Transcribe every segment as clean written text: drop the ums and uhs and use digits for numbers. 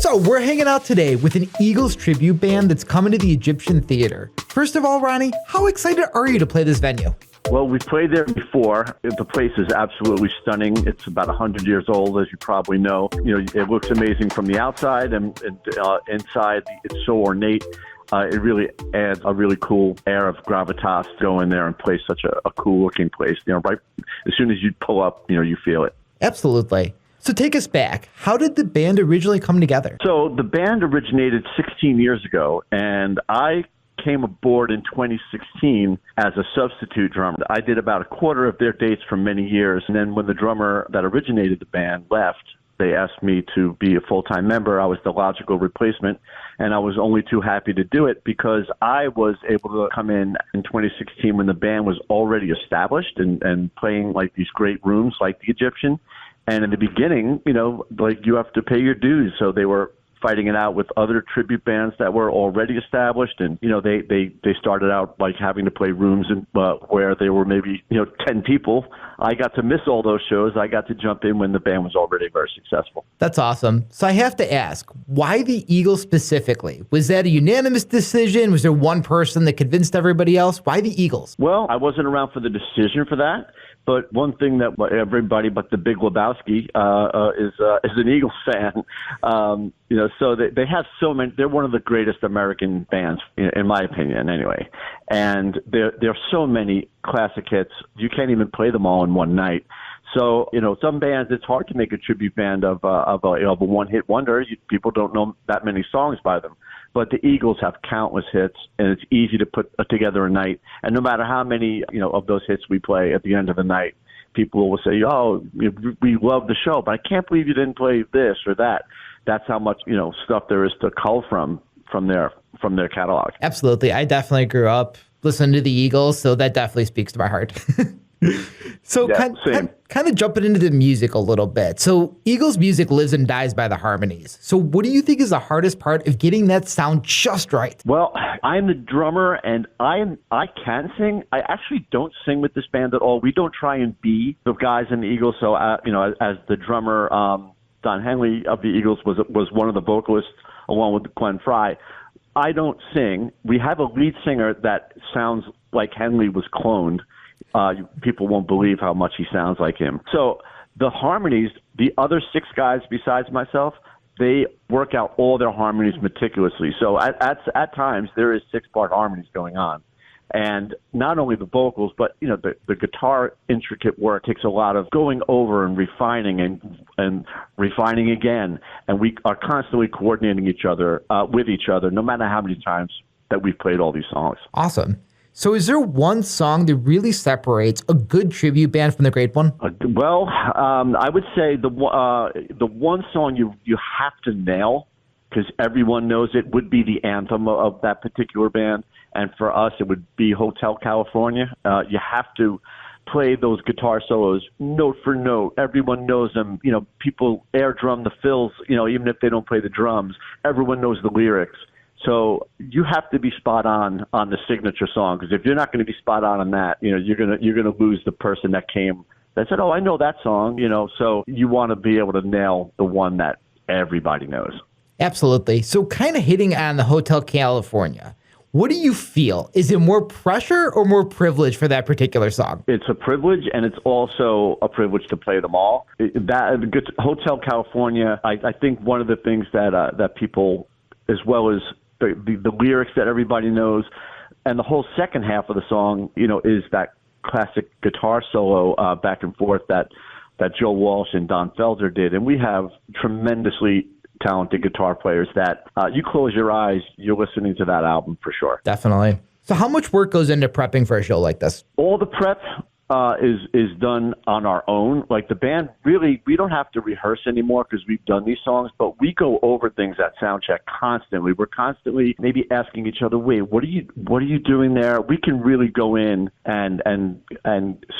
So we're hanging out today with an Eagles tribute band that's coming to the Egyptian Theater. First of all, Ronnie, how excited are you to play this venue? Well, we played there before. The place is absolutely stunning. It's about 100 years old, as you probably know. You know, it looks amazing from the outside, and inside it's so ornate. It really adds a really cool air of gravitas to go in there and play such a cool-looking place. You know, right as soon as you pull up, you know, you feel it. Absolutely. So take us back. How did the band originally come together? So the band originated 16 years ago, and I came aboard in 2016 as a substitute drummer. I did about a quarter of their dates for many years, and then when the drummer that originated the band left, they asked me to be a full-time member. I was the logical replacement, and I was only too happy to do it because I was able to come in 2016 when the band was already established and playing like these great rooms like the Egyptian. And in the beginning, you know, like you have to pay your dues. So they were fighting it out with other tribute bands that were already established. And, you know, they started out like having to play rooms where there were maybe, 10 people. I got to miss all those shows. I got to jump in when the band was already very successful. That's awesome. So I have to ask, why the Eagles specifically? Was that a unanimous decision? Was there one person that convinced everybody else? Why the Eagles? Well, I wasn't around for the decision for that. But one thing that everybody but the Big Lebowski is an Eagles fan. So they have so many. They're one of the greatest American bands, in my opinion, anyway. And there are so many classic hits. You can't even play them all in one night. So, some bands, it's hard to make a tribute band of a one-hit wonder. People don't know that many songs by them. But the Eagles have countless hits, and it's easy to put together a night. And no matter how many, of those hits we play at the end of the night, people will say, "Oh, we love the show, but I can't believe you didn't play this or that." That's how much, stuff there is to cull from their catalog. Absolutely. I definitely grew up listening to the Eagles, so that definitely speaks to my heart. So yeah, kind of jumping into the music a little bit. So Eagles music lives and dies by the harmonies. So what do you think is the hardest part of getting that sound just right? Well, I'm the drummer, and I can sing. I actually don't sing with this band at all. We don't try and be the guys in the Eagles. So, as the drummer, Don Henley of the Eagles was one of the vocalists along with Glenn Fry. I don't sing. We have a lead singer that sounds like Henley was cloned. People won't believe how much he sounds like him. So the harmonies, the other six guys besides myself, they work out all their harmonies meticulously. So at times there is 6-part harmonies going on. And not only the vocals, but, the guitar intricate work takes a lot of going over and refining and refining again. And we are constantly coordinating each other with each other, no matter how many times that we've played all these songs. Awesome. So is there one song that really separates a good tribute band from the great one? I would say the one song you have to nail, because everyone knows it, would be the anthem of that particular band. And for us, it would be Hotel California. You have to play those guitar solos note for note. Everyone knows them. People air drum the fills, even if they don't play the drums. Everyone knows the lyrics. So you have to be spot on the signature song, because if you're not going to be spot on that, you're gonna lose the person that said, "Oh, I know that song." So you want to be able to nail the one that everybody knows. Absolutely. So kind of hitting on the Hotel California. What do you feel? Is it more pressure or more privilege for that particular song? It's a privilege, and it's also a privilege to play them all. Hotel California, I think one of the things that people, as well as the lyrics that everybody knows, and the whole second half of the song, is that classic guitar solo back and forth that Joe Walsh and Don Felder did. And we have tremendously talented guitar players that you close your eyes, you're listening to that album for sure. Definitely. So how much work goes into prepping for a show like this? All the prep is done on our own. Like the band, really, we don't have to rehearse anymore because we've done these songs, but we go over things at soundcheck constantly. We're constantly maybe asking each other, "Wait, what are you doing there?" We can really go in and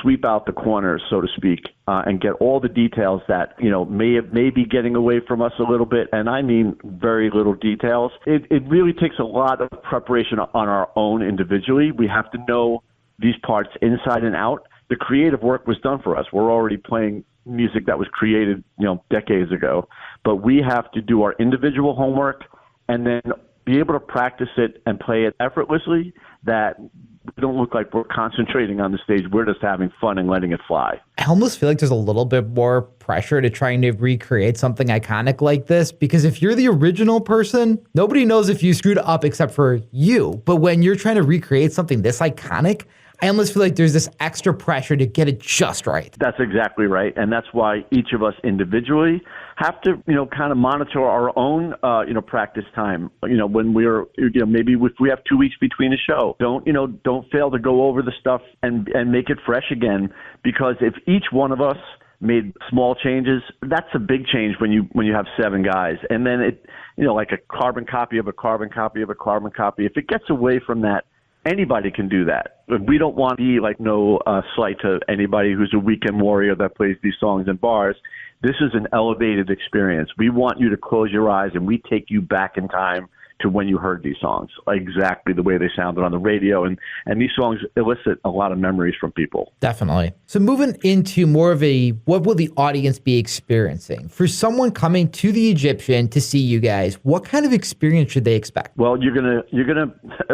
sweep out the corners, so to speak, and get all the details that may be getting away from us a little bit, and I mean very little details. It really takes a lot of preparation on our own individually. We have to know these parts inside and out. The creative work was done for us. We're already playing music that was created, decades ago. But we have to do our individual homework and then be able to practice it and play it effortlessly, that we don't look like we're concentrating on the stage. We're just having fun and letting it fly. I almost feel like there's a little bit more pressure to trying to recreate something iconic like this, because if you're the original person, nobody knows if you screwed up except for you. But when you're trying to recreate something this iconic, I almost feel like there's this extra pressure to get it just right. That's exactly right. And that's why each of us individually have to, kind of monitor our own, practice time. When we're, maybe if we have 2 weeks between a show, don't fail to go over the stuff and make it fresh again. Because if each one of us made small changes, that's a big change when you have 7 guys. And then it, like a carbon copy of a carbon copy of a carbon copy, if it gets away from that, anybody can do that. We don't want to be like no slight to anybody who's a weekend warrior that plays these songs in bars. This is an elevated experience. We want you to close your eyes and we take you back in time to when you heard these songs, exactly the way they sounded on the radio. And these songs elicit a lot of memories from people. Definitely. So moving into more of what will the audience be experiencing? For someone coming to the Egyptian to see you guys, what kind of experience should they expect? Well, you're gonna,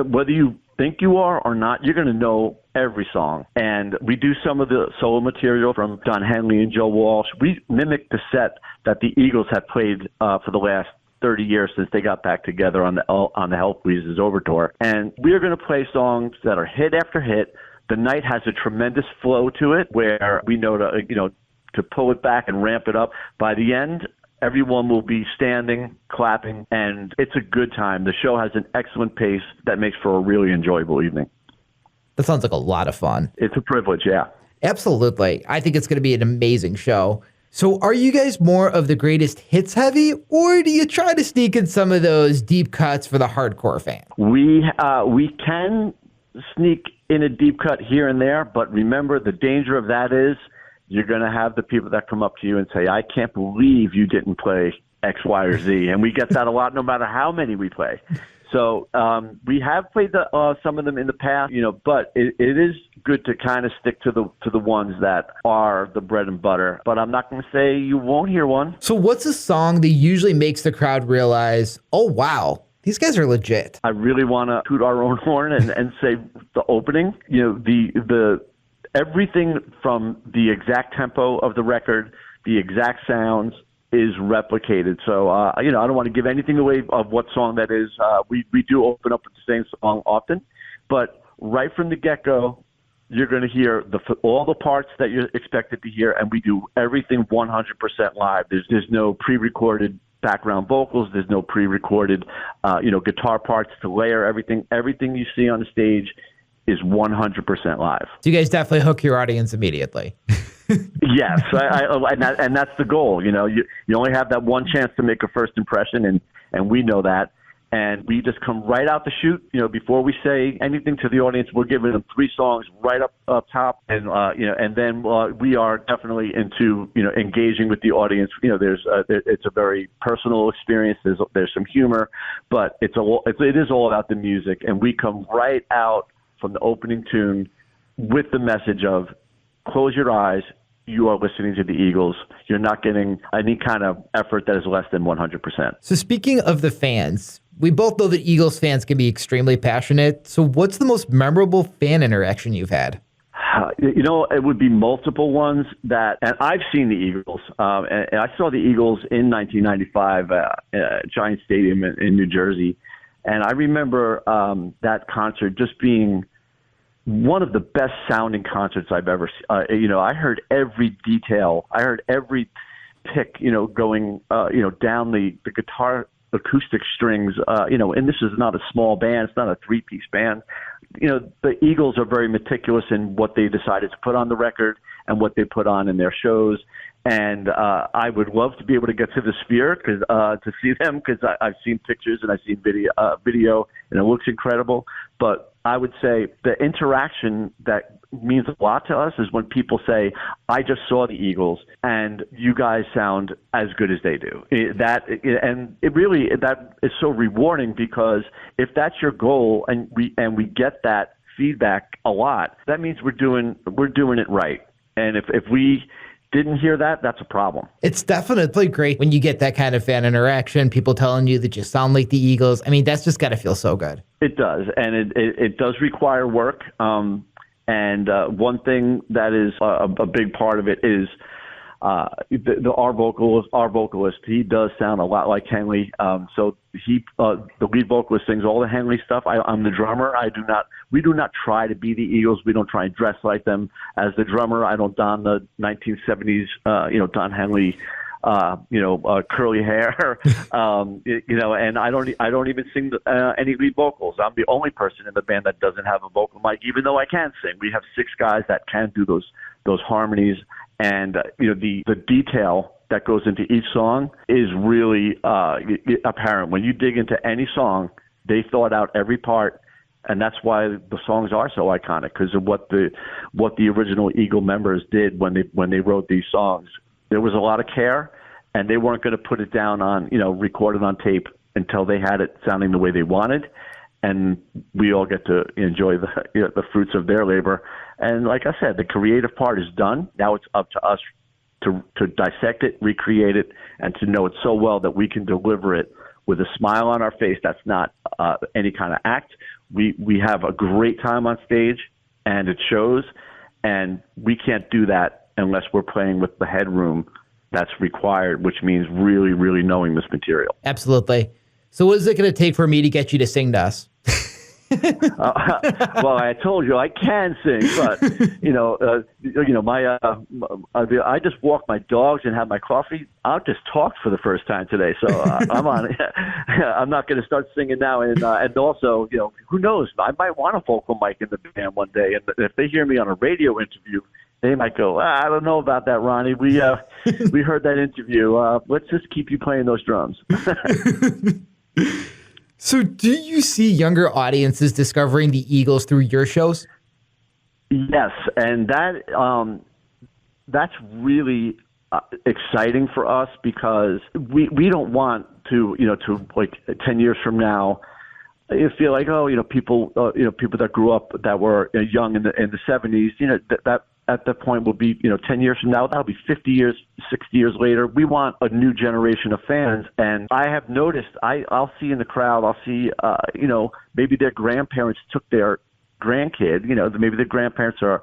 whether you think you are or not, you're going to know every song. And we do some of the solo material from Don Henley and Joe Walsh. We mimic the set that the Eagles have played for the last 30 years since they got back together on the Help Weezes Over tour. And we are going to play songs that are hit after hit. The night has a tremendous flow to it where we know to pull it back and ramp it up. By the end, everyone will be standing, clapping, and it's a good time. The show has an excellent pace that makes for a really enjoyable evening. That sounds like a lot of fun. It's a privilege, yeah. Absolutely. I think it's going to be an amazing show. So are you guys more of the greatest hits heavy, or do you try to sneak in some of those deep cuts for the hardcore fan? We can sneak in a deep cut here and there, but remember the danger of that is you're going to have the people that come up to you and say, I can't believe you didn't play X, Y, or Z. And we get that a lot no matter how many we play. So we have played some of them in the past, but it is good to kind of stick to the ones that are the bread and butter. But I'm not going to say you won't hear one. So what's a song that usually makes the crowd realize, oh, wow, these guys are legit? I really want to toot our own horn and say the opening, the everything from the exact tempo of the record, the exact sounds is replicated. So, I don't want to give anything away of what song that is. We do open up with the same song often, but right from the get-go, you're going to hear all the parts that you're expected to hear, and we do everything 100% live. There's no pre-recorded background vocals. There's no pre-recorded, guitar parts to layer everything. Everything you see on the stage is 100% live. So you guys definitely hook your audience immediately. Yes, and that's the goal. You only have that one chance to make a first impression, and we know that. And we just come right out the chute. Before we say anything to the audience, we're giving them 3 songs right up top, and and then we are definitely into engaging with the audience. It's a very personal experience. There's some humor, but it is all about the music, and we come right out from the opening tune with the message of close your eyes. You are listening to the Eagles. You're not getting any kind of effort that is less than 100%. So speaking of the fans, we both know that Eagles fans can be extremely passionate. So what's the most memorable fan interaction you've had? It would be multiple ones and I've seen the Eagles. And I saw the Eagles in 1995 at Giant Stadium in New Jersey. And I remember that concert just being one of the best sounding concerts I've ever seen. I heard every detail. I heard every pick, going, down the guitar acoustic strings, and this is not a small band. It's not a 3-piece band. The Eagles are very meticulous in what they decided to put on the record and what they put on in their shows. And I would love to be able to get to the Sphere to see them, because I've seen pictures and I've seen video, and it looks incredible. But I would say the interaction that means a lot to us is when people say, I just saw the Eagles and you guys sound as good as they do. That is so rewarding, because if that's your goal and we get that feedback a lot, that means we're doing it right. And if we didn't hear that, that's a problem. It's definitely great when you get that kind of fan interaction, people telling you that you sound like the Eagles. I mean, that's just got to feel so good. It does, and it does require work. And one thing that is a big part of it is our vocalist. He does sound a lot like Henley. So the lead vocalist sings all the Henley stuff. I'm the drummer. We do not try to be the Eagles. We don't try and dress like them. As the drummer, I don't don the 1970s, Don Henley, curly hair, and I don't even sing any lead vocals. I'm the only person in the band that doesn't have a vocal mic, even though I can sing. We have 6 guys that can do those harmonies, and the detail that goes into each song is really apparent. When you dig into any song, they thought out every part. And that's why the songs are so iconic, because of what the original Eagle members did when they wrote these songs. There was a lot of care, and they weren't going to put it down on, record it on tape until they had it sounding the way they wanted. And we all get to enjoy the fruits of their labor. And like I said, the creative part is done. Now it's up to us to dissect it, recreate it, and to know it so well that we can deliver it with a smile on our face. That's not any kind of act. We have a great time on stage, and it shows. And we can't do that unless we're playing with the headroom that's required, which means really, really knowing this material. Absolutely. So what is it going to take for me to get you to sing to us? Well, I told you I can sing, but I just walk my dogs and have my coffee. I'll just talk for the first time today, so I'm on. I'm not going to start singing now, and also, who knows? I might want a vocal mic in the band one day, and if they hear me on a radio interview, they might go, I don't know about that, Ronnie. We heard that interview. Let's just keep you playing those drums. So do you see younger audiences discovering the Eagles through your shows? Yes, and that's really exciting for us, because we don't want to, to like 10 years from now, you feel like, people that grew up that were young in the 70s, that at that point will be, 10 years from now, that'll be 50 years, 60 years later. We want a new generation of fans. And I have noticed, I'll see in the crowd, I'll see, maybe their grandparents took their grandkid, maybe their grandparents are,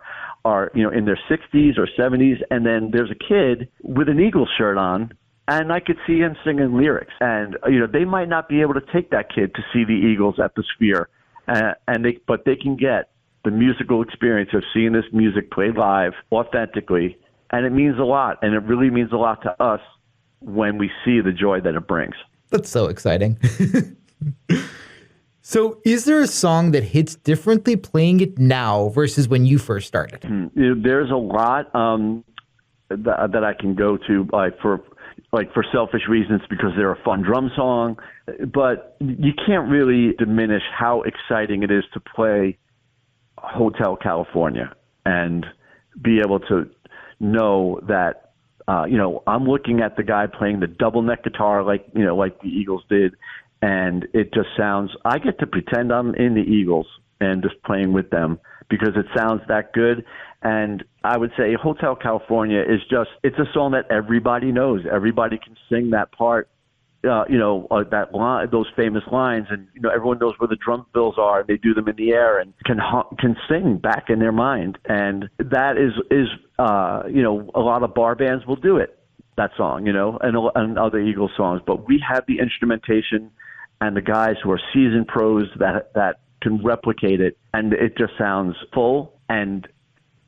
in their 60s or 70s. And then there's a kid with an Eagles shirt on, and I could see him singing lyrics. And, they might not be able to take that kid to see the Eagles at the Sphere, but they can get the musical experience of seeing this music played live authentically. And it means a lot. And it really means a lot to us when we see the joy that it brings. That's so exciting. So is there a song that hits differently playing it now versus when you first started? There's a lot that I can go to for selfish reasons, because they're a fun drum song. But you can't really diminish how exciting it is to play Hotel California and be able to know that, I'm looking at the guy playing the double neck guitar like the Eagles did. And it just sounds, I get to pretend I'm in the Eagles and just playing with them because it sounds that good. And I would say Hotel California is it's a song that everybody knows. Everybody can sing that part, that line, those famous lines, and everyone knows where the drum fills are. They do them in the air and can sing back in their mind, and that is a lot of bar bands will do it. That song, and other Eagles songs, but we have the instrumentation and the guys who are seasoned pros that can replicate it, and it just sounds full and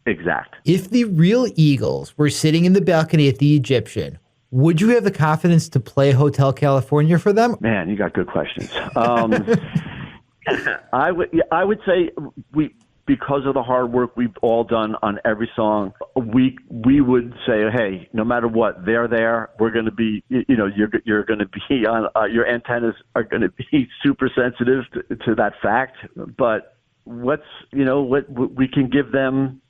exact. If the real Eagles were sitting in the balcony at the Egyptian, would you have the confidence to play Hotel California for them? Man, you got good questions. I would say because of the hard work we've all done on every song, we would say, hey, no matter what, they're there. We're going to be, you're going to be on, your antennas are going to be super sensitive to that fact. But we can give them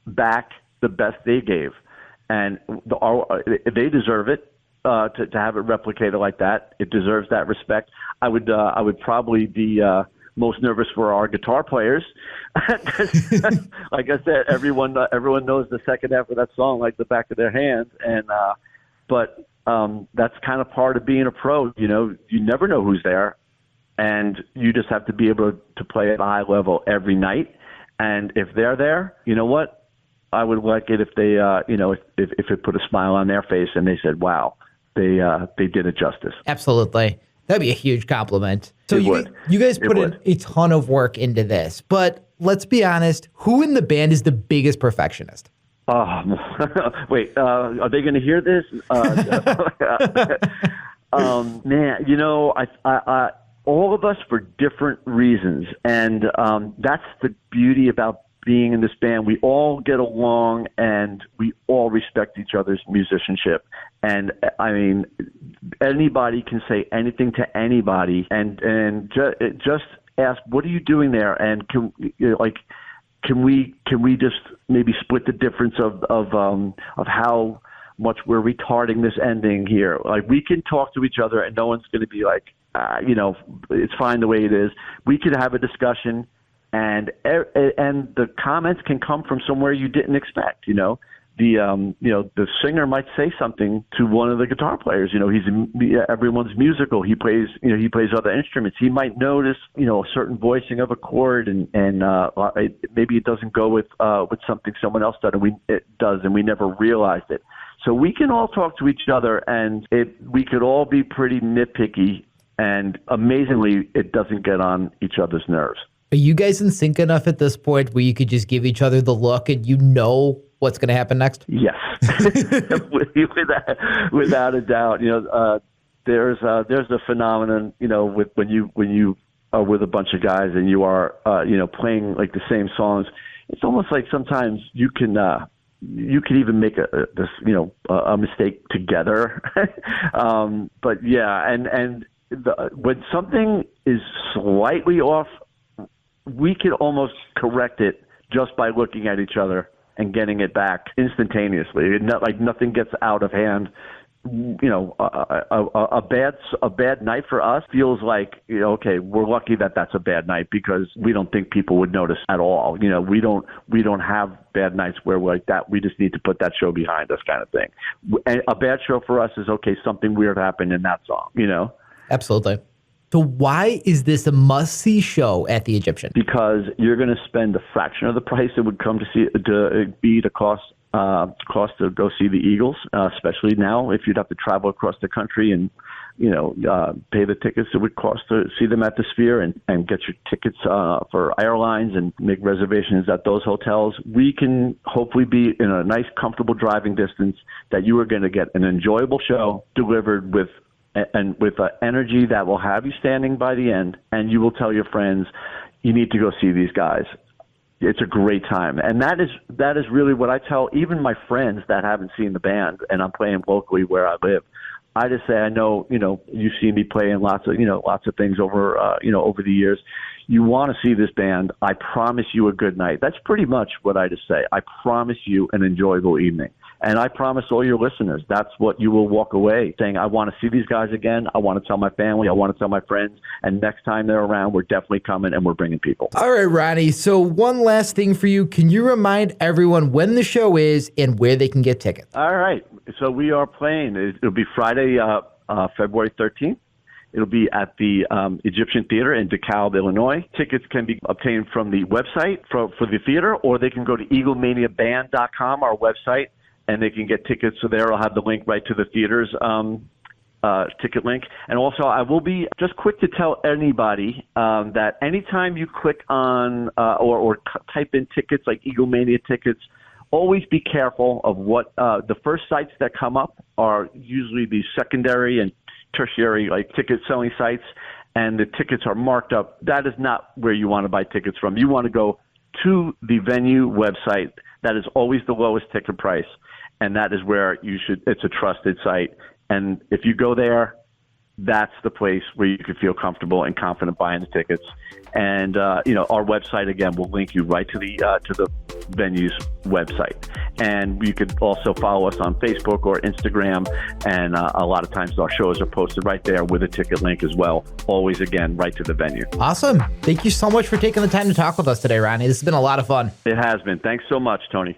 back the best they gave. And they deserve it to have it replicated like that. It deserves that respect. I would probably be most nervous for our guitar players. Like I said, everyone knows the second half of that song like the back of their hand, and but that's kind of part of being a pro. You know, you never know who's there, and you just have to be able to play at a high level every night. And if they're there, you know what? I would like it if they, if it put a smile on their face and they said, "Wow, they did it justice." Absolutely. That'd be a huge compliment. So you guys put in a ton of work into this, but let's be honest, who in the band is the biggest perfectionist? Wait, are they going to hear this? Man, you know, I all of us for different reasons, and that's the beauty about being in this band. We all get along, and we all respect each other's musicianship. And I mean, anybody can say anything to anybody, and just ask, "What are you doing there?" And can we just maybe split the difference of how much we're retarding this ending here? Like, we can talk to each other, and no one's going to be like, it's fine the way it is. We could have a discussion, and the comments can come from somewhere you didn't expect. You know, the singer might say something to one of the guitar players. You know, everyone's musical. He plays other instruments. He might notice, a certain voicing of a chord, and maybe it doesn't go with something someone else does, and we never realized it. So we can all talk to each other, and we could all be pretty nitpicky, and amazingly, it doesn't get on each other's nerves. Are you guys in sync enough at this point where you could just give each other the look and you know what's going to happen next? Yes, without a doubt. There's a phenomenon, when you are with a bunch of guys and you are, playing like the same songs. It's almost like sometimes you can even make a mistake together. But yeah, and when something is slightly off, we can almost correct it just by looking at each other and getting it back instantaneously. Like nothing gets out of hand. A bad night for us feels like, okay, we're lucky that that's a bad night because we don't think people would notice at all. We don't have bad nights where we're like that. We just need to put that show behind us, kind of thing. And a bad show for us is, okay, something weird happened in that song. Absolutely. So why is this a must-see show at the Egyptian? Because you're going to spend a fraction of the price it would come to cost to go see the Eagles, especially now if you'd have to travel across the country and pay the tickets it would cost to see them at the Sphere and get your tickets for airlines and make reservations at those hotels. We can hopefully be in a nice, comfortable driving distance that you are going to get an enjoyable show delivered with energy that will have you standing by the end, and you will tell your friends, you need to go see these guys. It's a great time. And that is really what I tell even my friends that haven't seen the band, and I'm playing locally where I live. I just say, I know, you've seen me play in lots of things over the years. You want to see this band. I promise you a good night. That's pretty much what I just say. I promise you an enjoyable evening. And I promise all your listeners, that's what you will walk away saying, I want to see these guys again. I want to tell my family. I want to tell my friends. And next time they're around, we're definitely coming and we're bringing people. All right, Ronnie. So one last thing for you. Can you remind everyone when the show is and where they can get tickets? All right. So we are playing. It'll be Friday, February 13th. It'll be at the Egyptian Theater in DeKalb, Illinois. Tickets can be obtained from the website for the theater, or they can go to eaglemaniaband.com, our website, and they can get tickets. So there I'll have the link right to the theater's ticket link. And also I will be just quick to tell anybody that anytime you click on or type in tickets like Eaglemania tickets, always be careful of what the first sites that come up are usually the secondary and tertiary like ticket selling sites, and the tickets are marked up. That is not where you want to buy tickets from. You want to go to the venue website. That is always the lowest ticket price, and that is where you should. It's a trusted site, and if you go there, that's the place where you can feel comfortable and confident buying the tickets. And our website again will link you right to the venue's website. And you could also follow us on Facebook or Instagram, and a lot of times our shows are posted right there with a ticket link as well. Always, again, right to the venue. Awesome. Thank you so much for taking the time to talk with us today, Ronnie. This has been a lot of fun. It has been. Thanks so much, Tony.